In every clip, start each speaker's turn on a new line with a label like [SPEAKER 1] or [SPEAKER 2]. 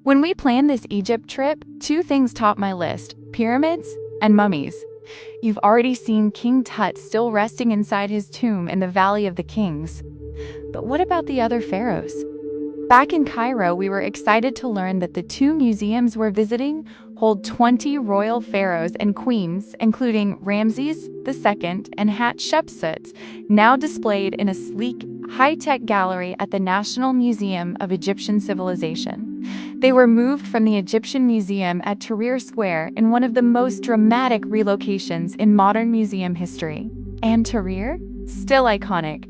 [SPEAKER 1] When we planned this Egypt trip, two things topped my list: pyramids and mummies. You've already seen King Tut still resting inside his tomb in the Valley of the Kings. But what about the other pharaohs? Back in Cairo, we were excited to learn that the two museums we're visiting hold 20 royal pharaohs and queens, including Ramses II and Hatshepsut, now displayed in a sleek, high-tech gallery at the National Museum of Egyptian Civilization. They were moved from the Egyptian Museum at Tahrir Square in one of the most dramatic relocations in modern museum history. And Tahrir? Still iconic.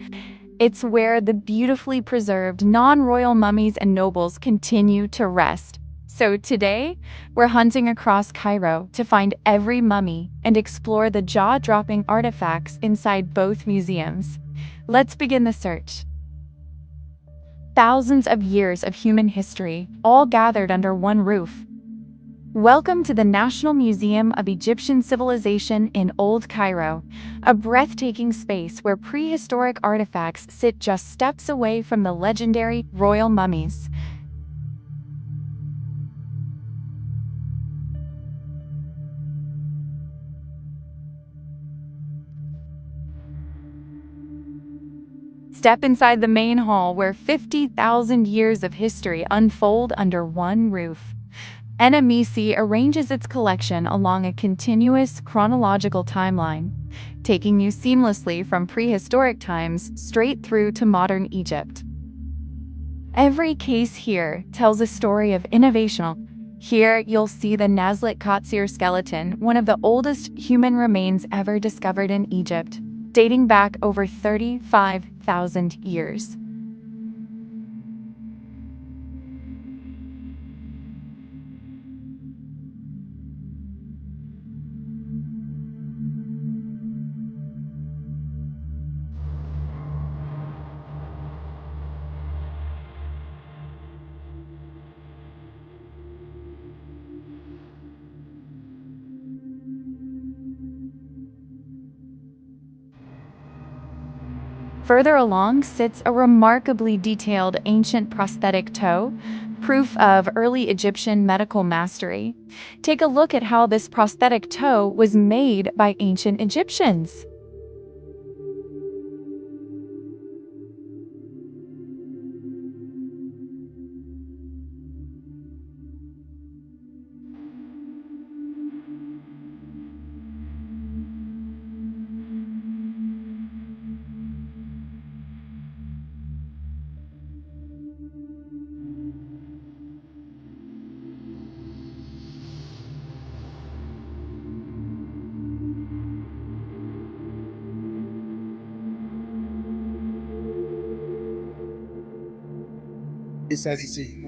[SPEAKER 1] It's where the beautifully preserved non-royal mummies and nobles continue to rest. So today, we're hunting across Cairo to find every mummy and explore the jaw-dropping artifacts inside both museums. Let's begin the search. Thousands of years of human history, all gathered under one roof. Welcome to the National Museum of Egyptian Civilization in Old Cairo, a breathtaking space where prehistoric artifacts sit just steps away from the legendary royal mummies. Step inside the main hall where 50,000 years of history unfold under one roof. NMEC arranges its collection along a continuous chronological timeline, taking you seamlessly from prehistoric times straight through to modern Egypt. Every case here tells a story of innovation. Here, you'll see the Nazlet skeleton, one of the oldest human remains ever discovered in Egypt, dating back over 35,000 years. Further along sits a remarkably detailed ancient prosthetic toe, proof of early Egyptian medical mastery. Take a look at how this prosthetic toe was made by ancient Egyptians.
[SPEAKER 2] It's as you see.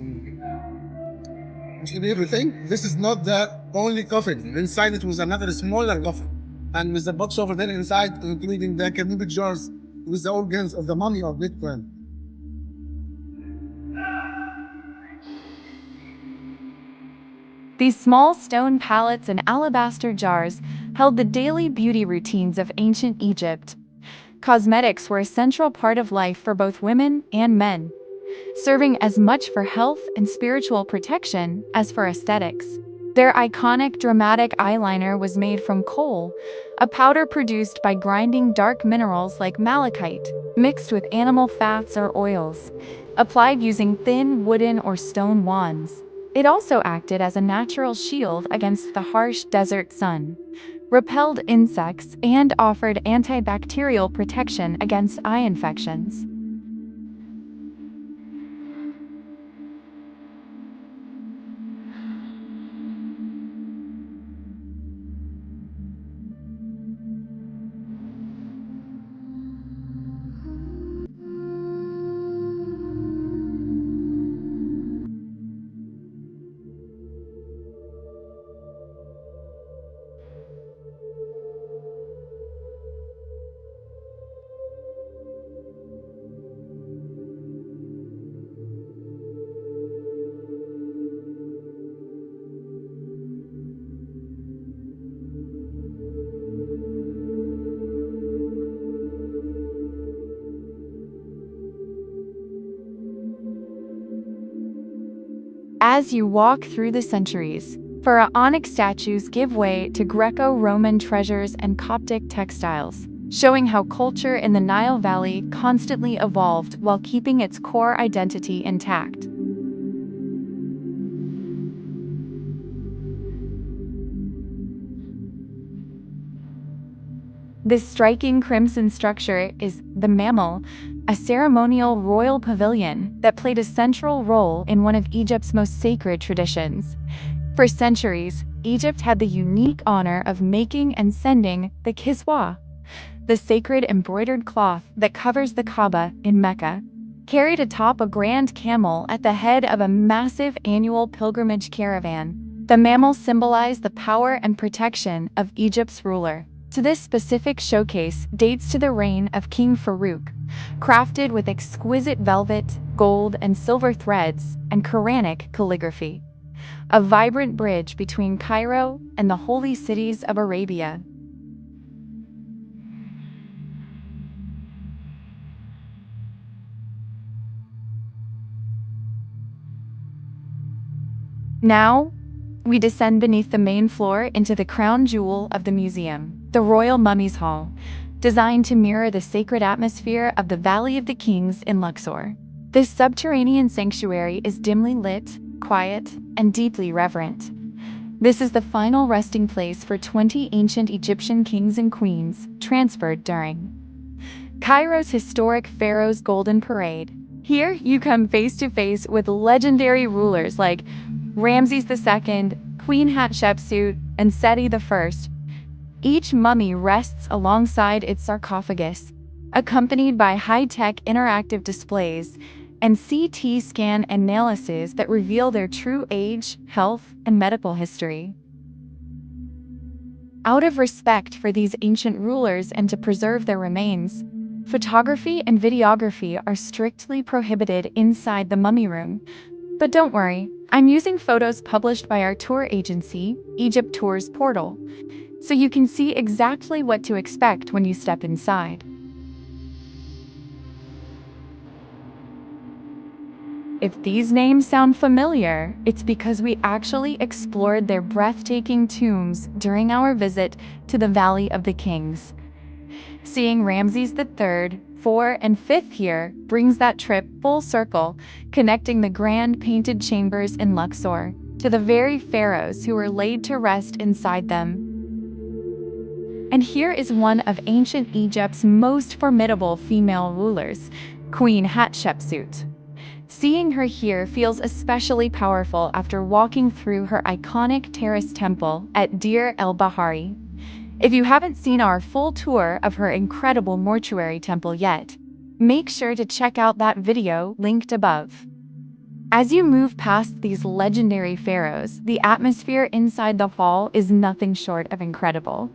[SPEAKER 2] You really think this is not the only coffin. Inside it was another smaller coffin. And with the box over there inside, including the ceramic jars with the organs of the mummy of Bitcoin.
[SPEAKER 1] These small stone palettes and alabaster jars held the daily beauty routines of ancient Egypt. Cosmetics were a central part of life for both women and men, serving as much for health and spiritual protection as for aesthetics. Their iconic dramatic eyeliner was made from Khol, a powder produced by grinding dark minerals like malachite, mixed with animal fats or oils, applied using thin wooden or stone wands. It also acted as a natural shield against the harsh desert sun, repelled insects, and offered antibacterial protection against eye infections. As you walk through the centuries, pharaonic statues give way to Greco-Roman treasures and Coptic textiles, showing how culture in the Nile Valley constantly evolved while keeping its core identity intact. This striking crimson structure is the Mahmal, a ceremonial royal pavilion that played a central role in one of Egypt's most sacred traditions. For centuries, Egypt had the unique honor of making and sending the kiswa, the sacred embroidered cloth that covers the Kaaba in Mecca, carried atop a grand camel at the head of a massive annual pilgrimage caravan. The mammal symbolized the power and protection of Egypt's ruler. To this specific showcase dates to the reign of King Farouk, crafted with exquisite velvet, gold, and silver threads, and Quranic calligraphy. A vibrant bridge between Cairo and the holy cities of Arabia. Now, we descend beneath the main floor into the crown jewel of the museum, the Royal Mummies Hall, designed to mirror the sacred atmosphere of the Valley of the Kings in Luxor. This subterranean sanctuary is dimly lit, quiet, and deeply reverent. This is the final resting place for 20 ancient Egyptian kings and queens transferred during Cairo's historic Pharaoh's Golden Parade. Here, you come face to face with legendary rulers like Ramses II, Queen Hatshepsut, and Seti I. Each mummy rests alongside its sarcophagus, accompanied by high-tech interactive displays and CT scan analyses that reveal their true age, health, and medical history. Out of respect for these ancient rulers and to preserve their remains, photography and videography are strictly prohibited inside the mummy room. But don't worry, I'm using photos published by our tour agency, Egypt Tours Portal, so you can see exactly what to expect when you step inside. If these names sound familiar, it's because we actually explored their breathtaking tombs during our visit to the Valley of the Kings. Seeing Ramses III, IV, and V here brings that trip full circle, connecting the grand painted chambers in Luxor to the very pharaohs who were laid to rest inside them. And here is one of ancient Egypt's most formidable female rulers, Queen Hatshepsut. Seeing her here feels especially powerful after walking through her iconic terrace temple at Deir el-Bahari. If you haven't seen our full tour of her incredible mortuary temple yet, make sure to check out that video linked above. As you move past these legendary pharaohs, the atmosphere inside the hall is nothing short of incredible.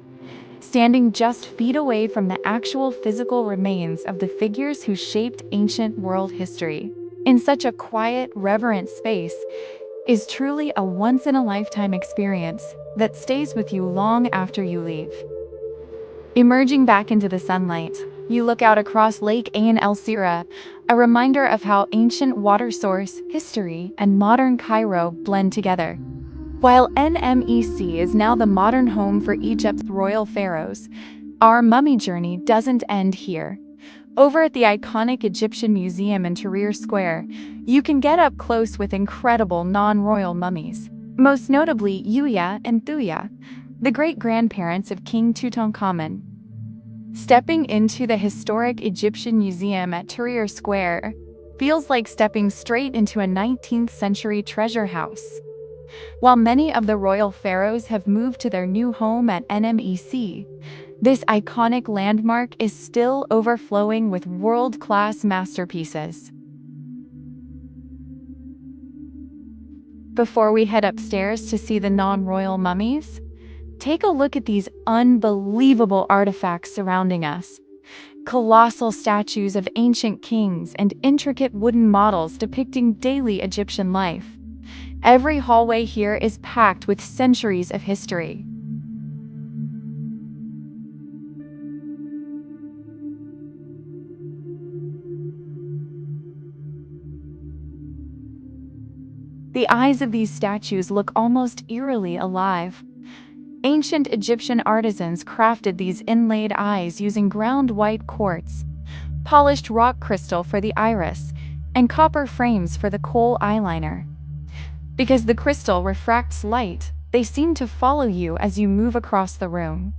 [SPEAKER 1] Standing just feet away from the actual physical remains of the figures who shaped ancient world history, in such a quiet, reverent space, is truly a once-in-a-lifetime experience that stays with you long after you leave. Emerging back into the sunlight, you look out across Lake Ain el-Sira, a reminder of how ancient water source, history, and modern Cairo blend together. While NMEC is now the modern home for Egypt's royal pharaohs, our mummy journey doesn't end here. Over at the iconic Egyptian Museum in Tahrir Square, you can get up close with incredible non-royal mummies, most notably Yuya and Thuya, the great-grandparents of King Tutankhamun. Stepping into the historic Egyptian Museum at Tahrir Square feels like stepping straight into a 19th century treasure house. While many of the royal pharaohs have moved to their new home at NMEC, this iconic landmark is still overflowing with world-class masterpieces. Before we head upstairs to see the non-royal mummies, take a look at these unbelievable artifacts surrounding us. Colossal statues of ancient kings and intricate wooden models depicting daily Egyptian life. Every hallway here is packed with centuries of history. The eyes of these statues look almost eerily alive. Ancient Egyptian artisans crafted these inlaid eyes using ground white quartz, polished rock crystal for the iris, and copper frames for the Khol eyeliner. Because the crystal refracts light, they seem to follow you as you move across the room,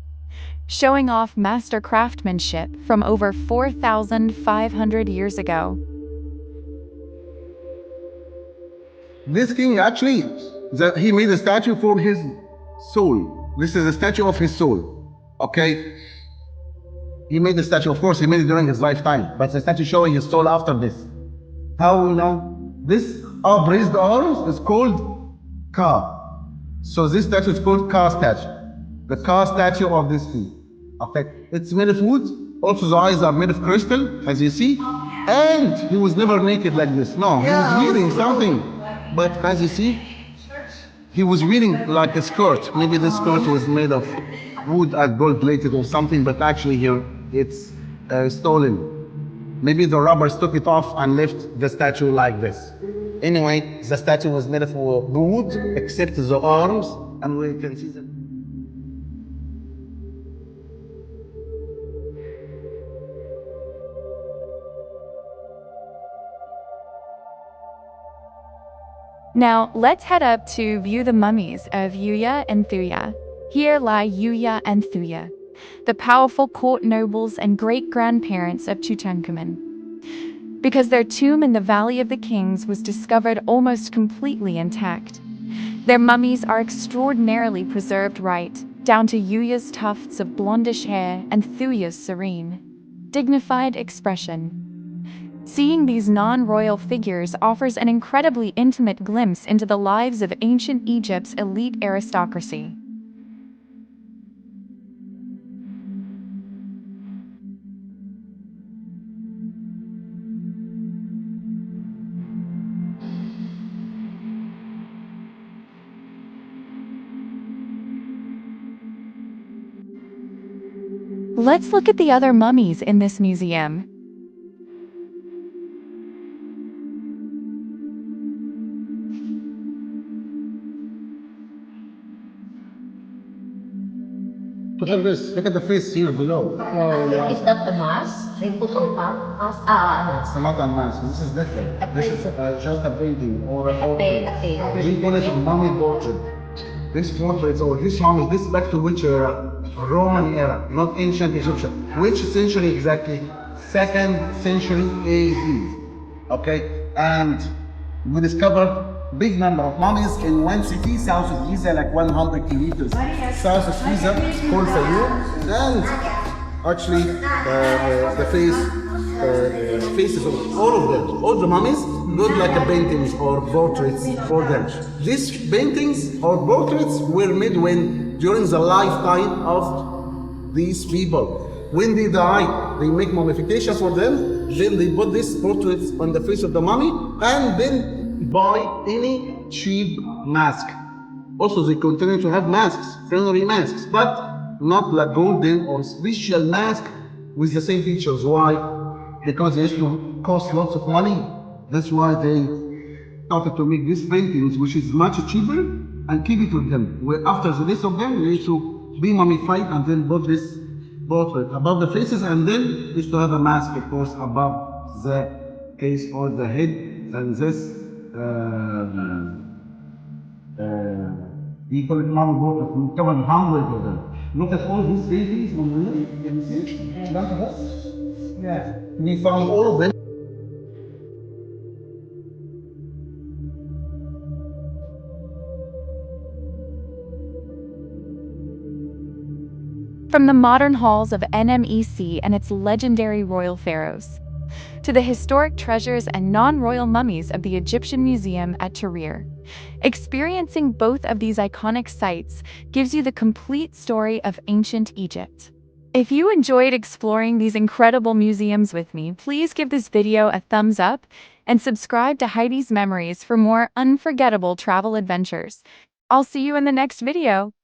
[SPEAKER 1] showing off master craftsmanship from over 4,500 years ago.
[SPEAKER 2] This king actually, he made a statue for his soul. This is a statue of his soul. Okay? He made the statue, of course, he made it during his lifetime, but the statue showing his soul after this. How we know? This upraised arms is called Ka. So this statue is called Ka statue. The Ka statue of this king. Okay? It's made of wood. Also, the eyes are made of crystal, as you see. And he was never naked like this. No, he was wearing something. But as you see, he was wearing like a skirt. Maybe this skirt was made of wood as gold plated or something, but actually here it's stolen. Maybe the robbers took it off and left the statue like this. Anyway, the statue was made of wood except the arms, and we can see them.
[SPEAKER 1] Now, let's head up to view the mummies of Yuya and Thuya. Here lie Yuya and Thuya, the powerful court nobles and great-grandparents of Tutankhamun. Because their tomb in the Valley of the Kings was discovered almost completely intact, their mummies are extraordinarily preserved right down to Yuya's tufts of blondish hair and Thuya's serene, dignified expression. Seeing these non-royal figures offers an incredibly intimate glimpse into the lives of ancient Egypt's elite aristocracy. Let's look at the other mummies in this museum.
[SPEAKER 2] Look at this. Look at the face here below.
[SPEAKER 3] Is that the mask they put on top? Mask?
[SPEAKER 2] It's not a mask. This is different. This is just a painting or a portrait.
[SPEAKER 3] Okay.
[SPEAKER 2] We call it a mummy portrait. This portrait or this mummy, this back to which era? Roman era, not ancient Egyptian. Which century exactly? 2nd century AD. Okay, and we discovered big number of mummies in one city south of Giza, like 100 kilometers south of Giza, called Cairo. And actually, the faces of all of them, all the mummies, look like a paintings or portraits for them. These paintings or portraits were made during the lifetime of these people. When they die, they make mummification for them, then they put these portraits on the face of the mummy, and then buy any cheap mask. Also, they continue to have masks, funerary masks, but not like golden or special mask with the same features. Why? Because they used to cost lots of money. That's why they started to make these paintings, which is much cheaper, and keep it with them. Where after the rest of them, they used to be mummified and then put this portrait above the faces, and then used to have a mask, of course, above the face or the head, and this we call it mummy portrait. We covered hundreds of them. Look at all these paintings on the left. Can you see? Look at this. Yeah. We found all of them.
[SPEAKER 1] From the modern halls of NMEC and its legendary royal pharaohs, to the historic treasures and non-royal mummies of the Egyptian Museum at Tahrir, experiencing both of these iconic sites gives you the complete story of ancient Egypt. If you enjoyed exploring these incredible museums with me, please give this video a thumbs up and subscribe to Heidi's Memories for more unforgettable travel adventures. I'll see you in the next video.